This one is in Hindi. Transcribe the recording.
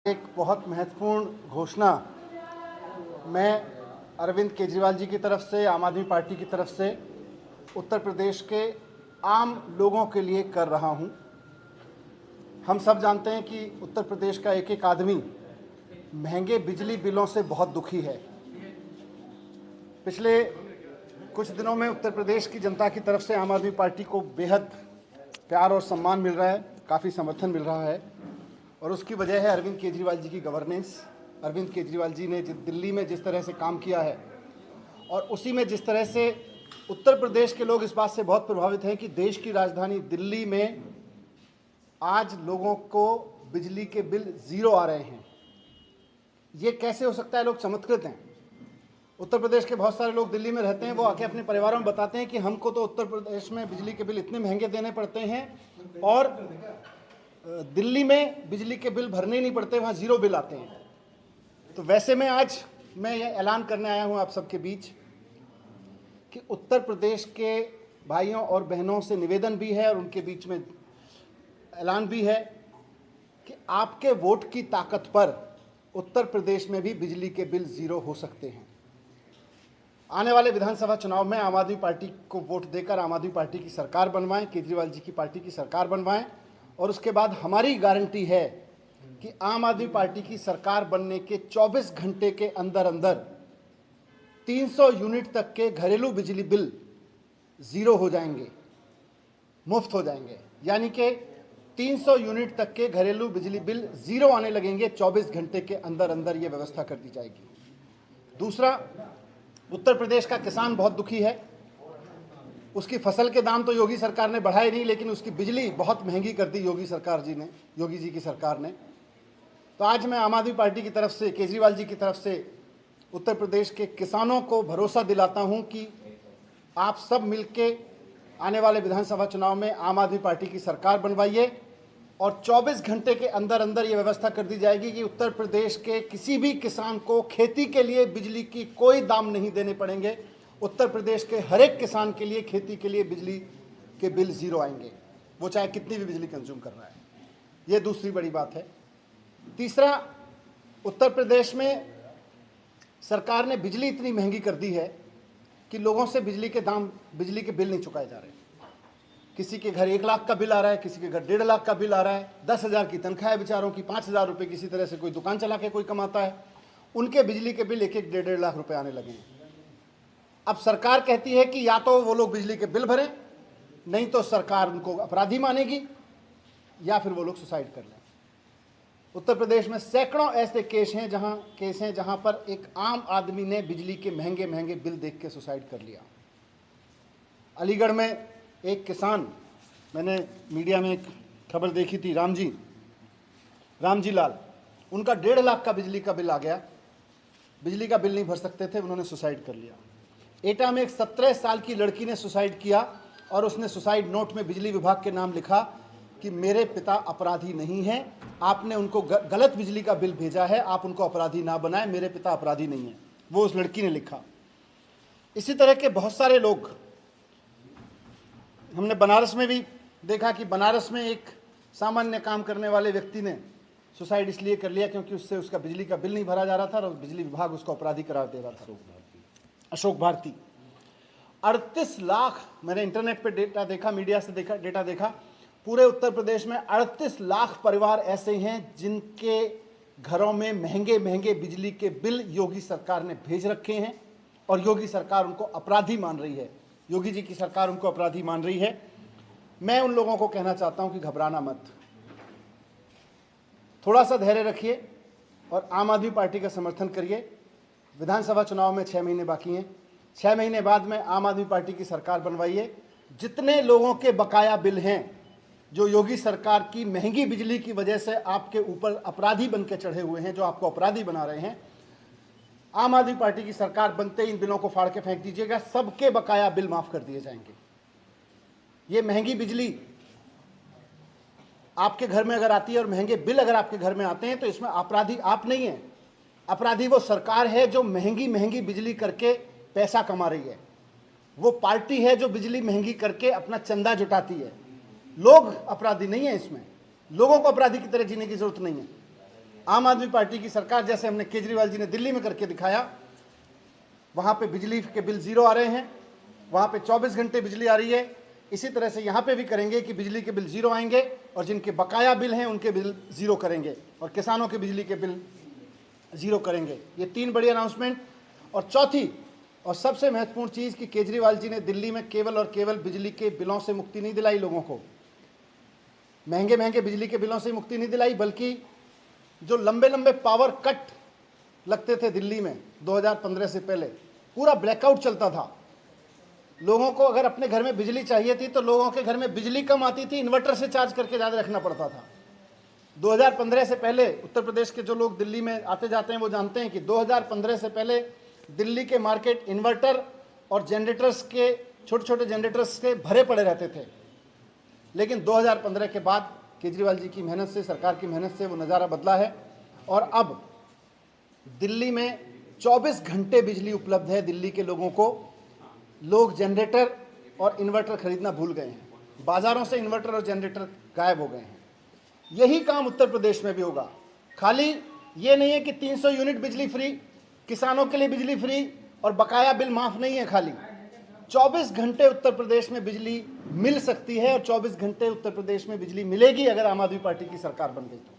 एक बहुत महत्वपूर्ण घोषणा मैं अरविंद केजरीवाल जी की तरफ से, आम आदमी पार्टी की तरफ से उत्तर प्रदेश के आम लोगों के लिए कर रहा हूं। हम सब जानते हैं कि उत्तर प्रदेश का एक एक आदमी महंगे बिजली बिलों से बहुत दुखी है। पिछले कुछ दिनों में उत्तर प्रदेश की जनता की तरफ से आम आदमी पार्टी को बेहद प्यार और सम्मान मिल रहा है, काफ़ी समर्थन मिल रहा है और उसकी वजह है अरविंद केजरीवाल जी की गवर्नेंस। अरविंद केजरीवाल जी ने दिल्ली में जिस तरह से काम किया है और उसी में जिस तरह से उत्तर प्रदेश के लोग इस बात से बहुत प्रभावित हैं कि देश की राजधानी दिल्ली में आज लोगों को बिजली के बिल ज़ीरो आ रहे हैं। ये कैसे हो सकता है? लोग चमत्कृत हैं। उत्तर प्रदेश के बहुत सारे लोग दिल्ली में रहते हैं, वो आके अपने परिवारों में बताते हैं कि हमको तो उत्तर प्रदेश में बिजली के बिल इतने महंगे देने पड़ते हैं और दिल्ली में बिजली के बिल भरने ही नहीं पड़ते, वहाँ ज़ीरो बिल आते हैं। तो वैसे में आज मैं ये ऐलान करने आया हूँ आप सबके बीच कि उत्तर प्रदेश के भाइयों और बहनों से निवेदन भी है और उनके बीच में ऐलान भी है कि आपके वोट की ताकत पर उत्तर प्रदेश में भी बिजली के बिल ज़ीरो हो सकते हैं। आने वाले विधानसभा चुनाव में आम आदमी पार्टी को वोट देकर आम आदमी पार्टी की सरकार बनवाएं, केजरीवाल जी की पार्टी की सरकार बनवाएं और उसके बाद हमारी गारंटी है कि आम आदमी पार्टी की सरकार बनने के 24 घंटे के अंदर अंदर 300 यूनिट तक के घरेलू बिजली बिल ज़ीरो हो जाएंगे, मुफ्त हो जाएंगे। यानी कि 300 यूनिट तक के घरेलू बिजली बिल ज़ीरो आने लगेंगे। 24 घंटे के अंदर अंदर ये व्यवस्था कर दी जाएगी। दूसरा, उत्तर प्रदेश का किसान बहुत दुखी है। उसकी फसल के दाम तो योगी सरकार ने बढ़ाए नहीं, लेकिन उसकी बिजली बहुत महंगी कर दी योगी जी की सरकार ने। तो आज मैं आम आदमी पार्टी की तरफ से, केजरीवाल जी की तरफ से उत्तर प्रदेश के किसानों को भरोसा दिलाता हूं कि आप सब मिलके आने वाले विधानसभा चुनाव में आम आदमी पार्टी की सरकार बनवाइए और 24 घंटे के अंदर अंदर ये व्यवस्था कर दी जाएगी कि उत्तर प्रदेश के किसी भी किसान को खेती के लिए बिजली की कोई दाम नहीं देने पड़ेंगे। उत्तर प्रदेश के हर एक किसान के लिए खेती के लिए बिजली के बिल ज़ीरो आएंगे, वो चाहे कितनी भी बिजली कंज्यूम कर रहा है। ये दूसरी बड़ी बात है। तीसरा, उत्तर प्रदेश में सरकार ने बिजली इतनी महंगी कर दी है कि लोगों से बिजली के बिल नहीं चुकाए जा रहे। किसी के घर 1 लाख का बिल आ रहा है, किसी के घर 1.5 लाख का बिल आ रहा है, 10,000 की तनख्वाह है बेचारों की, 5,000 रुपये किसी तरह से कोई दुकान चला के कोई कमाता है, उनके बिजली के बिल 1-1, 1.5 लाख रुपए आने लगे हैं। अब सरकार कहती है कि या तो वो लोग बिजली के बिल भरें, नहीं तो सरकार उनको अपराधी मानेगी या फिर वो लोग सुसाइड कर लें। उत्तर प्रदेश में सैकड़ों ऐसे केस हैं जहां पर एक आम आदमी ने बिजली के महंगे महंगे बिल देख के सुसाइड कर लिया। अलीगढ़ में एक किसान, मैंने मीडिया में एक खबर देखी थी, रामजी लाल, उनका 1.5 लाख का बिजली का बिल आ गया, बिजली का बिल नहीं भर सकते थे, उन्होंने सुसाइड कर लिया। एटा में एक 17 साल की लड़की ने सुसाइड किया और उसने सुसाइड नोट में बिजली विभाग के नाम लिखा कि मेरे पिता अपराधी नहीं हैं, आपने उनको गलत बिजली का बिल भेजा है, आप उनको अपराधी ना बनाएं, मेरे पिता अपराधी नहीं हैं, वो उस लड़की ने लिखा। इसी तरह के बहुत सारे लोग, हमने बनारस में भी देखा कि बनारस में एक सामान्य काम करने वाले व्यक्ति ने सुसाइड इसलिए कर लिया क्योंकि उससे उसका बिजली का बिल नहीं भरा जा रहा था और बिजली विभाग उसको अपराधी करार दे रहा था। अशोक भारती, 38 लाख, मैंने इंटरनेट पे डेटा देखा, मीडिया से डेटा देखा, पूरे उत्तर प्रदेश में 38 लाख परिवार ऐसे हैं जिनके घरों में महंगे महंगे बिजली के बिल योगी सरकार ने भेज रखे हैं और योगी सरकार उनको अपराधी मान रही है। योगी जी की सरकार उनको अपराधी मान रही है। मैं उन लोगों को कहना चाहता हूं कि घबराना मत, थोड़ा सा धैर्य रखिए और आम आदमी पार्टी का समर्थन करिए। विधानसभा चुनाव में 6 महीने बाकी हैं, 6 महीने बाद में आम आदमी पार्टी की सरकार बनवाइए। जितने लोगों के बकाया बिल हैं, जो योगी सरकार की महंगी बिजली की वजह से आपके ऊपर अपराधी बन के चढ़े हुए हैं, जो आपको अपराधी बना रहे हैं, आम आदमी पार्टी की सरकार बनते ही इन बिलों को फाड़ के फेंक दीजिएगा, सबके बकाया बिल माफ कर दिए जाएंगे। ये महंगी बिजली आपके घर में अगर आती है और महंगे बिल अगर आपके घर में आते हैं तो इसमें अपराधी आप नहीं है, अपराधी वो सरकार है जो महंगी महंगी बिजली करके पैसा कमा रही है। वो पार्टी है जो बिजली महंगी करके अपना चंदा जुटाती है। लोग अपराधी नहीं है, इसमें लोगों को अपराधी की तरह जीने की जरूरत नहीं है। आम आदमी पार्टी की सरकार, जैसे हमने केजरीवाल जी ने दिल्ली में करके दिखाया, वहाँ पे बिजली के बिल ज़ीरो आ रहे हैं, वहाँ पे 24 घंटे बिजली आ रही है। इसी तरह से यहाँ पे भी करेंगे कि बिजली के बिल ज़ीरो आएंगे और जिनके बकाया बिल हैं उनके बिल ज़ीरो करेंगे और किसानों के बिजली के बिल ज़ीरो करेंगे। ये 3 बड़ी अनाउंसमेंट। और चौथी और सबसे महत्वपूर्ण चीज़ कि केजरीवाल जी ने दिल्ली में केवल और केवल बिजली के बिलों से मुक्ति नहीं दिलाई लोगों को, महंगे महंगे बिजली के बिलों से मुक्ति नहीं दिलाई, बल्कि जो लंबे लंबे पावर कट लगते थे दिल्ली में 2015 से पहले, पूरा ब्लैकआउट चलता था। लोगों को अगर अपने घर में बिजली चाहिए थी तो लोगों के घर में बिजली कम आती थी, इन्वर्टर से चार्ज करके ज़्यादा रखना पड़ता था। 2015 से पहले उत्तर प्रदेश के जो लोग दिल्ली में आते जाते हैं वो जानते हैं कि 2015 से पहले दिल्ली के मार्केट इन्वर्टर और जनरेटर्स के, छोटे छोटे जनरेटर्स के भरे पड़े रहते थे। लेकिन 2015 के बाद केजरीवाल जी की मेहनत से, सरकार की मेहनत से वो नज़ारा बदला है और अब दिल्ली में 24 घंटे बिजली उपलब्ध है दिल्ली के लोगों को। लोग जनरेटर और इन्वर्टर खरीदना भूल गए हैं, बाज़ारों से इन्वर्टर और जनरेटर गायब हो गए हैं। यही काम उत्तर प्रदेश में भी होगा। खाली ये नहीं है कि 300 यूनिट बिजली फ्री, किसानों के लिए बिजली फ्री और बकाया बिल माफ़ नहीं है। खाली 24 घंटे उत्तर प्रदेश में बिजली मिल सकती है और 24 घंटे उत्तर प्रदेश में बिजली मिलेगी अगर आम आदमी पार्टी की सरकार बन गई तो।